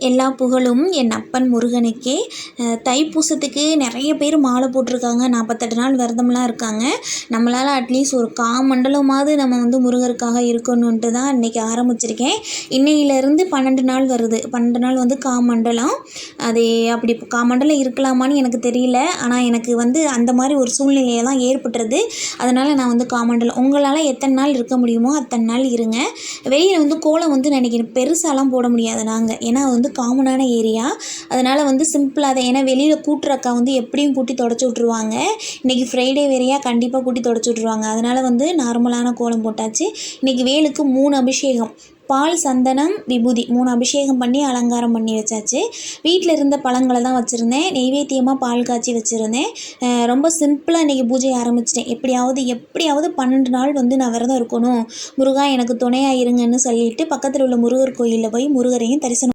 எல்லா புகழும் என் அப்பன் முருகனுக்கே. தைப்பூசத்துக்கு நிறைய பேர் மாலை போட்டிருக்காங்க, 48 நாள் விரதம்லாம் இருக்காங்க. நம்மளால் அட்லீஸ்ட் ஒரு காமண்டலமாவது நம்ம முருகருக்காக இருக்கணுன்ட்டு தான் இன்றைக்கி ஆரம்பிச்சிருக்கேன். இன்னையிலேருந்து 12 நாள் வருது. 12 நாள் காமண்டலம். அது அப்படி காமண்டலம் இருக்கலாமான்னு எனக்கு தெரியல. ஆனால் எனக்கு அந்த மாதிரி ஒரு சூழ்நிலையெல்லாம் ஏற்பட்டுருது. அதனால் நான் காமண்டலம் உங்களால் எத்தனை நாள் இருக்க முடியுமோ அத்தனை நாள் இருங்க. வெளியில் கோலம் நினைக்கிறேன் பெருசாலாம் போட முடியாது நாங்கள், ஏன்னா காமனான ஏரியா. அதனால் சிம்பிளாக தான், ஏன்னா வெளியில் கூட்டுற அக்கா எப்படியும் கூட்டி தொடச்சி விட்ருவாங்க. இன்றைக்கி ஃப்ரைடே வேறையா, கண்டிப்பாக கூட்டி தொடச்சி விட்ருவாங்க. அதனால் நார்மலான கோலம் போட்டாச்சு. இன்றைக்கி வேலுக்கு 3 அபிஷேகம், பால், சந்தனம், விபூதி 3 அபிஷேகம் பண்ணி அலங்காரம் பண்ணி வச்சாச்சு. வீட்டில் இருந்த பழங்களை தான் வச்சுருந்தேன். நெய்வேத்தியமாக பால் காய்ச்சி வச்சுருந்தேன். ரொம்ப சிம்பிளாக இன்றைக்கி பூஜையை ஆரம்பிச்சிட்டேன். எப்படியாவது 12 நாள் நான் விரதம் இருக்கணும், முருகா எனக்கு துணையாக இருங்கன்னு சொல்லிட்டு பக்கத்தில் உள்ள முருகர் கோயிலில் போய் முருகரையும் தரிசனம்